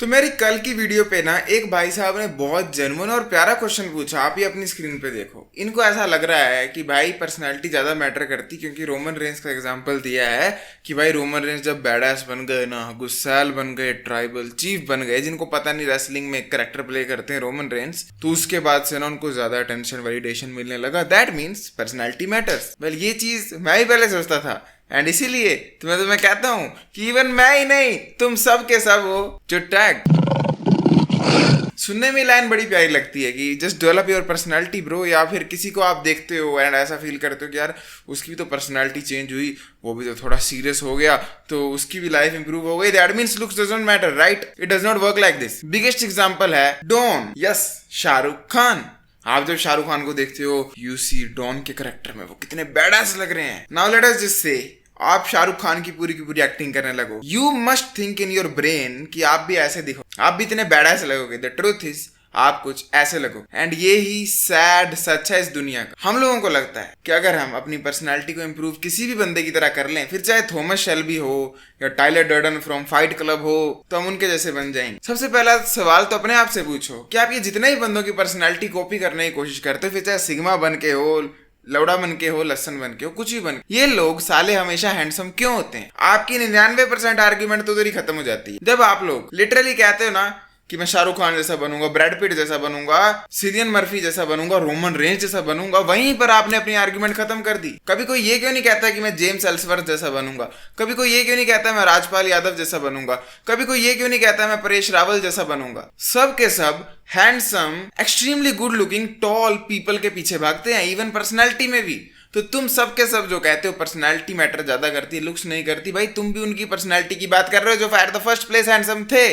तो मेरी कल की वीडियो पे ना एक भाई साहब ने बहुत जेन्युइन और प्यारा क्वेश्चन पूछा। आप ही अपनी स्क्रीन पे देखो। इनको ऐसा लग रहा है कि भाई पर्सनालिटी ज्यादा मैटर करती, क्योंकि रोमन रेंस का एग्जांपल दिया है कि भाई रोमन रेंस जब बैडास बन गए ना, गुस्सैल बन गए, ट्राइबल चीफ बन गए, जिनको पता नहीं रेसलिंग में एक कैरेक्टर प्ले करते हैं रोमन रेंस, तो उसके बाद से ना उनको ज्यादा अटेंशन वैलिडेशन मिलने लगा। That means personality matters. Well ये चीज मैं ही पहले सोचता था, एंड इसीलिए तो मैं तुम्हें कहता हूं कि इवन मैं ही नहीं, तुम सब के सब हो जो टैग। सुनने में लाइन बड़ी प्यारी लगती है कि just develop your personality bro, या फिर किसी को आप देखते हो एंड ऐसा फील करते हो कि यार उसकी भी तो पर्सनालिटी चेंज हुई, वो भी तो थोड़ा सीरियस हो गया, तो उसकी भी लाइफ इंप्रूव हो गई। That means looks doesn't matter, right? It does not work like this. Biggest example है डॉन, यस, शाहरुख खान। आप जब शाहरुख खान को देखते हो, यू सी डॉन के करेक्टर में वो कितने बैडास लग रहे हैं। Now let us just say आप शाहरुख खान की पूरी एक्टिंग करने लगो। You must think in your brain कि आप भी ऐसे दिखो, आप भी इतने बैडास लगोगे। द ट्रूथ इज आप कुछ ऐसे लगो। एंड ये ही सैड सच है इस दुनिया का। हम लोगों को लगता है कि अगर हम अपनी पर्सनालिटी को इम्प्रूव किसी भी बंदे की तरह कर लें, फिर चाहे थॉमस शेल्बी हो या Tyler Durden from Fight Club हो, तो हम उनके जैसे बन जाएंगे। सबसे पहला सवाल तो अपने आप से पूछो कि आप ये जितने ही बंदों की पर्सनालिटी कॉपी करने की कोशिश करते हो, फिर चाहे सिग्मा बन के हो, लौड़ा बन के हो, लसन बन के हो, कुछ भी बन के, ये लोग साले हमेशा हैंडसम क्यों होते हैं? आपकी 99% आर्ग्यूमेंट तो उधर ही खत्म हो जाती है जब आप लोग लिटरली कहते हो ना कि मैं शाहरुख खान जैसा बनूंगा, ब्रैड पिट जैसा बनूंगा, सिलियन मर्फी जैसा बनूंगा, रोमन रेंस जैसा बनूंगा। वहीं पर आपने अपनी आर्ग्यूमेंट खत्म कर दी। कभी कोई ये क्यों नहीं कहता कि मैं जेम्स एल्सवर्थ जैसा बनूंगा? कभी कोई ये क्यों नहीं कहता मैं राजपाल यादव जैसा बनूंगा? कभी कोई ये क्यों नहीं कहता मैं परेश रावल जैसा बनूंगा? सब के सब handsome, extremely good looking, tall people के पीछे भागते हैं, इवन पर्सनैलिटी में भी। तो तुम सब के सब जो कहते हो पर्सनैलिटी मैटर ज्यादा करती है, लुक्स नहीं करती, भाई तुम भी उनकी पर्सनैलिटी की बात कर रहे हो जो at the first place handsome थे।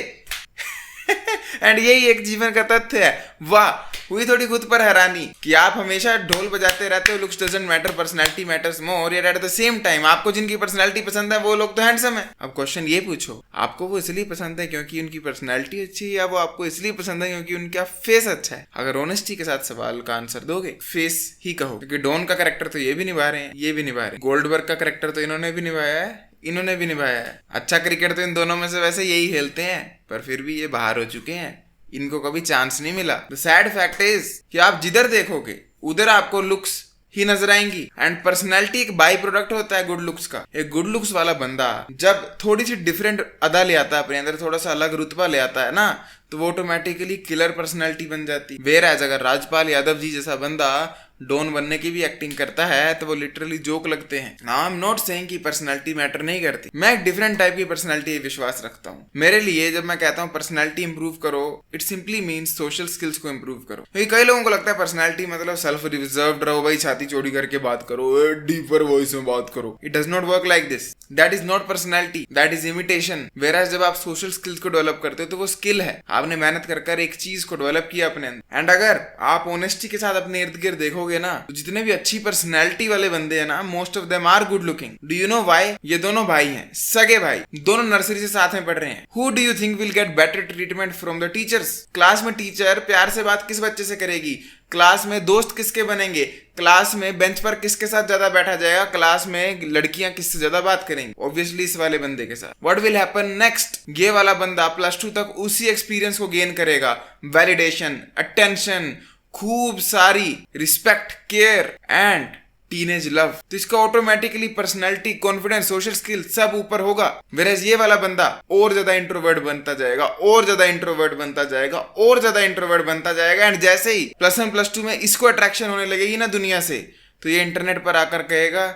एंड यही एक जीवन का तथ्य है। वाह, हुई थोड़ी खुद पर हैरानी कि आप हमेशा ढोल बजाते रहते हो, looks doesn't matter, personality matters more, at the same time आपको जिनकी पर्सनैलिटी पसंद है वो लोग तो हैंडसम है। अब क्वेश्चन ये पूछो, आपको वो इसलिए पसंद है क्योंकि उनकी पर्सनैलिटी अच्छी है, या वो आपको इसलिए पसंद है क्योंकि उनका फेस अच्छा है? अगर ऑनेस्टी के साथ सवाल का आंसर दोगे, फेस ही कहो, क्योंकि डॉन का कैरेक्टर तो ये भी निभा रहे हैं, ये भी निभा रहे हैं, गोल्डबर्ग का कैरेक्टर तो इन्होंने भी निभाया है, इन्होंने भी निभाया है। अच्छा क्रिकेट तो इन दोनों में से वैसे यही खेलते हैं, पर फिर भी ये बाहर हो चुके हैं, इनको कभी चांस नहीं मिला। द सैड फैक्ट इज कि आप जिधर देखोगे उधर आपको लुक्स ही नजर आएंगी। एंड पर्सनैलिटी एक बाई प्रोडक्ट होता है गुड लुक्स का। एक गुड लुक्स वाला बंदा जब थोड़ी सी डिफरेंट अदा ले आता है अपने अंदर, थोड़ा सा अलग रुतबा ले आता है ना, तो वो ऑटोमेटिकली किलर पर्सनैलिटी बन जाती है। वेयर एज अगर राजपाल यादव जी जैसा बंदा डॉन बनने की भी एक्टिंग करता है तो वो लिटरली जोक लगते हैं। Now I am not saying कि पर्सनैलिटी मैटर नहीं करती, मैं एक डिफरेंट टाइप की पर्सनैलिटी विश्वास रखता हूँ। मेरे लिए जब मैं कहता हूँ पर्सनैलिटी इंप्रूव करो, it simply means social skills को इंप्रूव करो। क्योंकि कई लोगों को लगता है पर्सनैलिटी मतलब सेल्फ रिजर्व्ड रहो, भाई छाती चौड़ी करके बात करो, डीपर वॉइस में बात करो। It does not work like this. That is not personality, that is imitation. वेराज जब आप सोशल स्किल्स को डेवलप करते हो तो वो स्किल है, आपने मेहनत कर एक चीज को डेवलप किया अपने अंदर। एंड अगर आप ऑनेस्टी के साथ अपने इर्द गिर्द देखोगे ना, तो जितने भी अच्छी पर्सनैलिटी वाले बंदे हैं ना, most of them are good looking. Do you know why? ये दोनों भाई हैं, सगे भाई, दोनों नर्सरी से साथ में पढ़ रहे हैं। Who do you think will get better treatment from the teachers? Class में टीचर प्यार से बात किस बच्चे से करेगी? क्लास में दोस्त किसके बनेंगे? क्लास में बेंच पर किसके साथ ज्यादा बैठा जाएगा? क्लास में लड़कियां किससे ज्यादा बात करेंगी? ऑब्वियसली इस वाले बंदे के साथ। What will happen next? ये वाला बंदा +2 तक उसी एक्सपीरियंस को गेन करेगा, वैलिडेशन, अटेंशन, खूब सारी respect, care and teenage love. तो इसका automatically personality, confidence, social skill सब ऊपर होगा। वेरएज ये वाला बंदा और ज्यादा इंट्रोवर्ट बनता जाएगा, और ज्यादा इंट्रोवर्ट बनता जाएगा, और ज्यादा इंट्रोवर्ट बनता जाएगा। एंड जैसे ही +1 +2 में इसको अट्रैक्शन होने लगेगी ना दुनिया से, तो ये इंटरनेट पर आकर कहेगा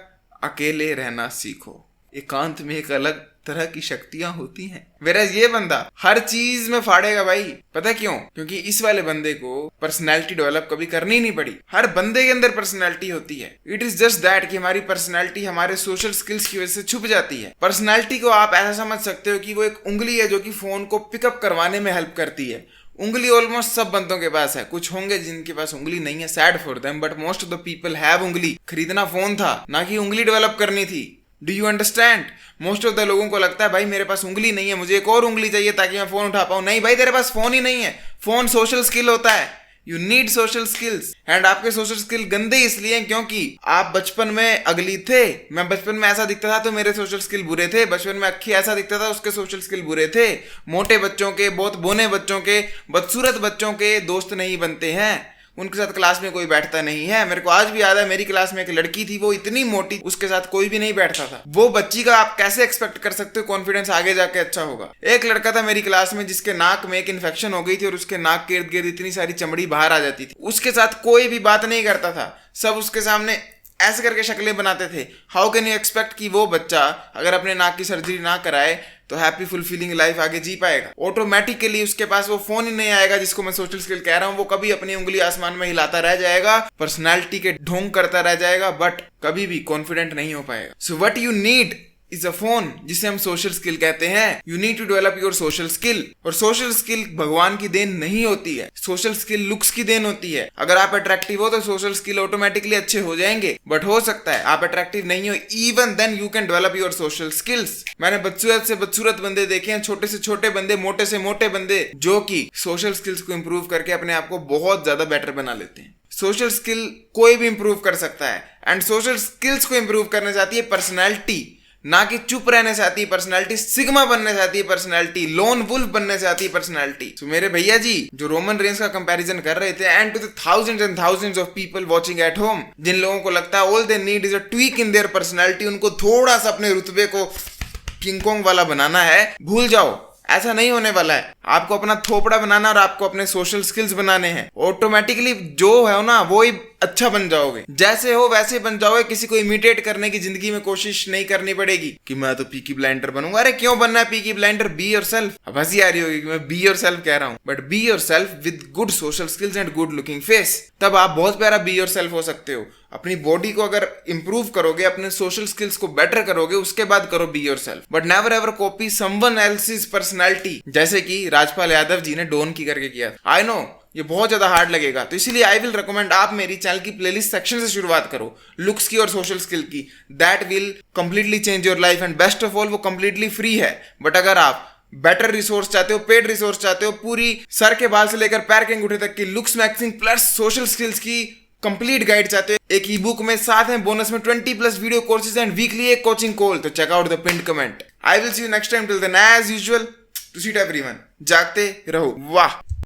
अकेले रहना सीखो, एकांत में एक अलग तरह की शक्तियां होती हैं। वेरएज ये बंदा हर चीज में फाड़ेगा भाई। पता क्यों? क्योंकि इस वाले बंदे को पर्सनैलिटी डेवलप कभी करनी नहीं पड़ी। हर बंदे के अंदर पर्सनैलिटी होती है। इट इज जस्ट दैट कि हमारी पर्सनैलिटी हमारे सोशल स्किल्स की वजह से छुप जाती है। पर्सनैलिटी को आप ऐसा समझ सकते हो कि वो एक उंगली है जो कि फोन को पिकअप करवाने में हेल्प करती है। उंगली ऑलमोस्ट सब बंदों के पास है, कुछ होंगे जिनके पास उंगली नहीं है, sad for them, but most of the people have उंगली। खरीदना फोन था, ना कि उंगली डेवलप करनी थी। Do you understand? Most of the लोगों को लगता है भाई मेरे पास उंगली नहीं है, मुझे एक और उंगली चाहिए ताकि मैं फोन उठा पाऊं। नहीं भाई, तेरे पास फोन ही नहीं है। फोन सोशल स्किल होता है। You need social skills. And आपके सोशल स्किल गंदे इसलिए हैं क्योंकि आप बचपन में अगली थे। मैं बचपन में ऐसा दिखता था तो मेरे सोशल स्किल बुरे थे। बचपन में अक्खी ऐसा दिखता था, उसके सोशल स्किल बुरे थे। मोटे बच्चों के, बहुत बोने बच्चों के, बदसूरत बच्चों के दोस्त नहीं बनते हैं, उनके साथ क्लास में कोई बैठता नहीं है। मेरे को आज भी याद है, मेरी क्लास में एक लड़की थी, वो इतनी मोटी, उसके साथ कोई भी नहीं बैठता था। वो बच्ची का आप कैसे एक्सपेक्ट कर सकते हो कॉन्फिडेंस आगे जाके अच्छा होगा। एक लड़का था मेरी क्लास में जिसके नाक में एक इन्फेक्शन हो गई थी और उसके नाक के इर्द गिर्द इतनी सारी चमड़ी बाहर आ जाती थी। उसके साथ कोई भी बात नहीं करता था, सब उसके सामने ऐसे करके शक्लें बनाते थे। हाउ कैन यू एक्सपेक्ट कि वो बच्चा अगर अपने नाक की सर्जरी ना कराए तो हैप्पी फुलफिलिंग लाइफ आगे जी पाएगा। ऑटोमेटिकली उसके पास वो फोन ही नहीं आएगा जिसको मैं सोशल स्किल कह रहा हूँ। वो कभी अपनी उंगली आसमान में हिलाता रह जाएगा, पर्सनालिटी के ढोंग करता रह जाएगा, बट कभी भी कॉन्फिडेंट नहीं हो पाएगा। So what you need is a phone, जिसे हम सोशल स्किल कहते हैं। You need to develop your social skill. और सोशल स्किल भगवान की देन नहीं होती है, सोशल स्किल लुक्स की देन होती है। अगर आप अट्रैक्टिव हो तो सोशल स्किल ऑटोमेटिकली अच्छे हो जाएंगे, बट हो सकता है आप अट्रैक्टिव नहीं हो, even then you can develop your social skills. मैंने बदसूरत से बदसूरत बंदे देखे हैं, छोटे से छोटे बंदे, मोटे से मोटे बंदे, जो कि सोशल स्किल्स को इंप्रूव करके अपने आप को बहुत ज्यादा बेटर बना लेते हैं। सोशल स्किल कोई भी इंप्रूव कर सकता है, एंड सोशल स्किल्स को इंप्रूव करने जाती है पर्सनैलिटी, ना कि चुप रहने से आती है पर्सनालिटी, सिग्मा बनने से आती है पर्सनालिटी, लोन वुल्फ बनने से आती है पर्सनालिटी। तो मेरे भैया जी जो रोमन रेंस का कंपैरिजन कर रहे थे, and to the thousands and thousands of people watching at home, जिन लोगों को लगता है all they need is a tweak in their personality, उनको थोड़ा सा अपने रुतबे को किंग कॉन्ग वाला बनाना है, भूल जाओ, ऐसा नहीं होने वाला है। आपको अपना थोपड़ा बनाना और आपको अपने सोशल स्किल्स बनाने हैं। ऑटोमेटिकली जो है ना वो ही अच्छा बन जाओगे, जैसे हो वैसे बन जाओगे। किसी को इमिटेट करने की जिंदगी में कोशिश नहीं करनी पड़ेगी कि मैं तो पीकी ब्लाइंडर बनूंगा। अरे क्यों बनना है पीकी ब्लाइंडर? Be yourself. अब हंसी आ रही होगी कि मैं बी योरसेल्फ कह रहा हूं, but be yourself with good social skills and good looking face, तब आप बहुत प्यारा बी योरसेल्फ हो सकते हो। अपनी बॉडी को अगर इंप्रूव करोगे, अपने सोशल स्किल्स को बेटर करोगे, उसके बाद करो be yourself, but never ever copy someone else's personality, जैसे कि राजपाल यादव जी ने डॉन की करके किया। आई नो ये बहुत ज्यादा हार्ड लगेगा, तो इसीलिए आई विल रिकमेंड आप मेरी चैनल की प्लेलिस्ट सेक्शन से शुरुआत करो, लुक्स की और सोशल स्किल की। That will completely change your life, and best of all वो कंप्लीटली फ्री है। बट अगर आप बेटर रिसोर्स चाहते हो, पेड रिसोर्स चाहते हो, पूरी सर के बाल से लेकर पैर के अंगूठे तक की looks maxing plus social skills की कंप्लीट गाइड चाहते हो, एक ई बुक में साथ में बोनस में 20+ वीडियो कोर्सेज एंड वीकली एक कोचिंग कॉल, तो check out the pinned comment. I will see you next time, till then as usual, to seat everyone, जागते रहो। वाह।